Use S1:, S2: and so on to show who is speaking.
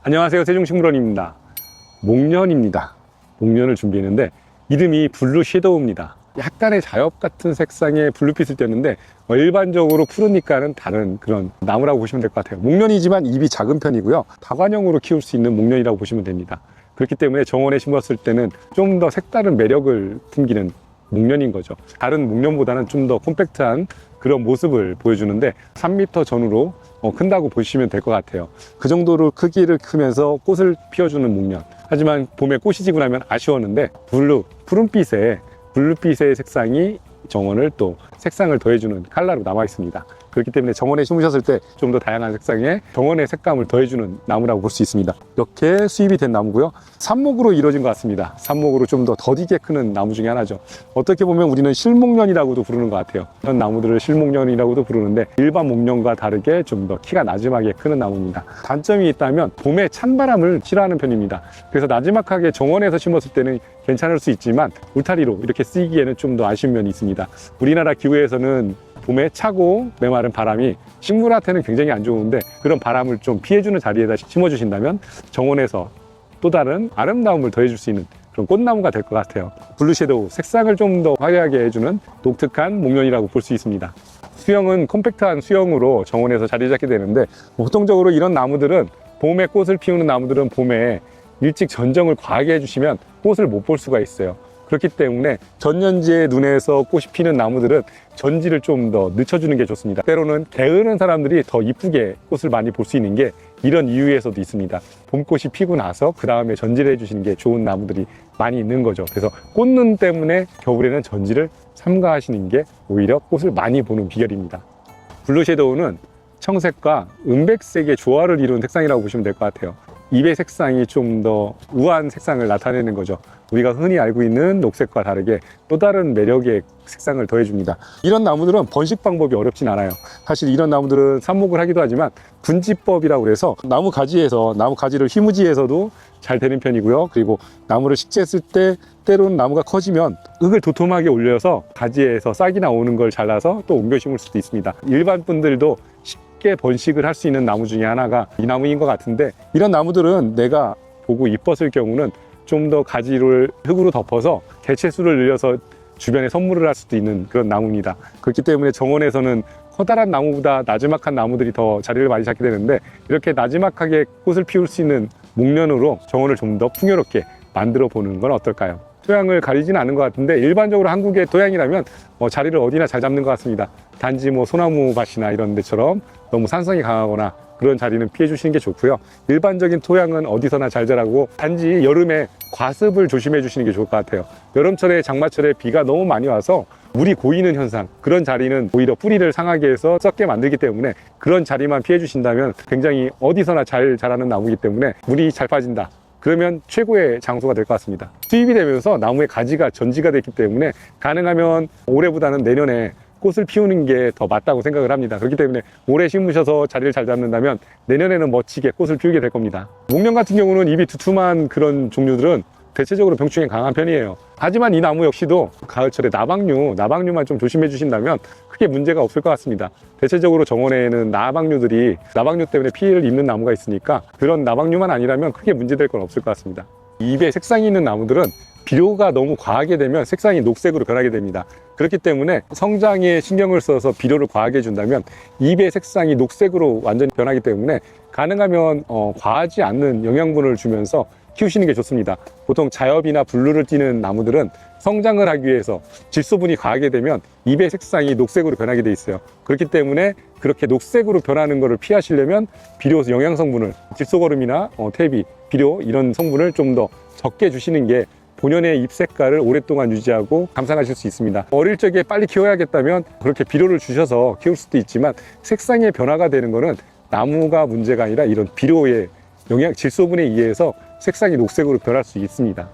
S1: 안녕하세요, 세종식물원입니다. 목련입니다. 목련을 준비했는데 이름이 블루 섀도우입니다. 약간의 자엽 같은 색상의 블루빛을 띄었는데 일반적으로 푸르니까는 다른 그런 나무라고 보시면 될 것 같아요. 목련이지만 잎이 작은 편이고요, 다관형으로 키울 수 있는 목련이라고 보시면 됩니다. 그렇기 때문에 정원에 심었을 때는 좀 더 색다른 매력을 풍기는 목련인 거죠. 다른 목련보다는 좀 더 콤팩트한 그런 모습을 보여주는데 3m 전후로 큰다고 보시면 될 것 같아요. 그 정도로 크기를 크면서 꽃을 피워주는 목련. 하지만 봄에 꽃이 지고 나면 아쉬웠는데 블루빛의 색상이 정원을 또 색상을 더해주는 컬러로 남아 있습니다. 그렇기 때문에 정원에 심으셨을 때 좀 더 다양한 색상의 정원의 색감을 더해주는 나무라고 볼 수 있습니다. 이렇게 수입이 된 나무고요, 삽목으로 이루어진 것 같습니다. 삽목으로 좀 더 더디게 크는 나무 중에 하나죠. 어떻게 보면 우리는 실목련이라고도 부르는 것 같아요. 이런 나무들을 실목련이라고도 부르는데 일반 목련과 다르게 좀 더 키가 나지막하게 크는 나무입니다. 단점이 있다면 봄에 찬바람을 싫어하는 편입니다. 그래서 나지막하게 정원에서 심었을 때는 괜찮을 수 있지만 울타리로 이렇게 쓰이기에는 좀 더 아쉬운 면이 있습니다. 우리나라 기후에서는 봄에 차고 메마른 바람이 식물한테는 굉장히 안 좋은데, 그런 바람을 좀 피해주는 자리에다 심어주신다면 정원에서 또 다른 아름다움을 더해줄 수 있는 그런 꽃나무가 될 것 같아요. 블루 섀도우, 색상을 좀 더 화려하게 해주는 독특한 목련이라고 볼 수 있습니다. 수영은 콤팩트한 수영으로 정원에서 자리 잡게 되는데, 보통적으로 이런 나무들은 봄에 꽃을 피우는 나무들은 봄에 일찍 전정을 과하게 해주시면 꽃을 못 볼 수가 있어요. 그렇기 때문에 전년지에 눈에서 꽃이 피는 나무들은 전지를 좀 더 늦춰주는 게 좋습니다. 때로는 게으른 사람들이 더 이쁘게 꽃을 많이 볼 수 있는 게 이런 이유에서도 있습니다. 봄꽃이 피고 나서 그 다음에 전지를 해주시는 게 좋은 나무들이 많이 있는 거죠. 그래서 꽃눈 때문에 겨울에는 전지를 삼가하시는 게 오히려 꽃을 많이 보는 비결입니다. 블루 섀도우는 청색과 은백색의 조화를 이룬 색상이라고 보시면 될 것 같아요. 잎의 색상이 좀 더 우아한 색상을 나타내는 거죠. 우리가 흔히 알고 있는 녹색과 다르게 또 다른 매력의 색상을 더해줍니다. 이런 나무들은 번식 방법이 어렵진 않아요. 사실 이런 나무들은 삽목을 하기도 하지만 분지법이라고 해서 나무 가지를 휘무지해서도 잘 되는 편이고요. 그리고 나무를 식재했을 때 때로는 나무가 커지면 흙을 도톰하게 올려서 가지에서 싹이 나오는 걸 잘라서 또 옮겨 심을 수도 있습니다. 일반 분들도 쉽게 번식을 할 수 있는 나무 중에 하나가 이 나무인 것 같은데, 이런 나무들은 내가 보고 이뻤을 경우는 좀 더 가지를 흙으로 덮어서 개체수를 늘려서 주변에 선물을 할 수도 있는 그런 나무입니다. 그렇기 때문에 정원에서는 커다란 나무보다 나지막한 나무들이 더 자리를 많이 잡게 되는데, 이렇게 나지막하게 꽃을 피울 수 있는 목련으로 정원을 좀 더 풍요롭게 만들어 보는 건 어떨까요? 토양을 가리지는 않은 것 같은데 일반적으로 한국의 토양이라면 자리를 어디나 잘 잡는 것 같습니다. 단지 소나무 밭이나 이런 데처럼 너무 산성이 강하거나 그런 자리는 피해 주시는 게 좋고요. 일반적인 토양은 어디서나 잘 자라고, 단지 여름에 과습을 조심해 주시는 게 좋을 것 같아요. 여름철에 장마철에 비가 너무 많이 와서 물이 고이는 현상, 그런 자리는 오히려 뿌리를 상하게 해서 썩게 만들기 때문에 그런 자리만 피해 주신다면 굉장히 어디서나 잘 자라는 나무이기 때문에 물이 잘 빠진다, 그러면 최고의 장소가 될 것 같습니다. 수입이 되면서 나무의 가지가 전지가 됐기 때문에 가능하면 올해보다는 내년에 꽃을 피우는 게 더 맞다고 생각을 합니다. 그렇기 때문에 올해 심으셔서 자리를 잘 잡는다면 내년에는 멋지게 꽃을 피우게 될 겁니다. 목련 같은 경우는 잎이 두툼한 그런 종류들은 대체적으로 병충해 강한 편이에요. 하지만 이 나무 역시도 가을철에 나방류만 좀 조심해 주신다면 크게 문제가 없을 것 같습니다. 대체적으로 정원에는 나방류 때문에 피해를 입는 나무가 있으니까 그런 나방류만 아니라면 크게 문제될 건 없을 것 같습니다. 잎에 색상이 있는 나무들은 비료가 너무 과하게 되면 색상이 녹색으로 변하게 됩니다. 그렇기 때문에 성장에 신경을 써서 비료를 과하게 준다면 잎의 색상이 녹색으로 완전히 변하기 때문에 가능하면 과하지 않는 영양분을 주면서 키우시는 게 좋습니다. 보통 자엽이나 블루를 띠는 나무들은 성장을 하기 위해서 질소분이 과하게 되면 잎의 색상이 녹색으로 변하게 돼 있어요. 그렇기 때문에 그렇게 녹색으로 변하는 것을 피하시려면 비료 영양 성분을, 질소거름이나 퇴비, 비료 이런 성분을 좀 더 적게 주시는 게 본연의 잎 색깔을 오랫동안 유지하고 감상하실 수 있습니다. 어릴 적에 빨리 키워야겠다면 그렇게 비료를 주셔서 키울 수도 있지만, 색상의 변화가 되는 것은 나무가 문제가 아니라 이런 비료의 질소분에 의해서 색상이 녹색으로 변할 수 있습니다.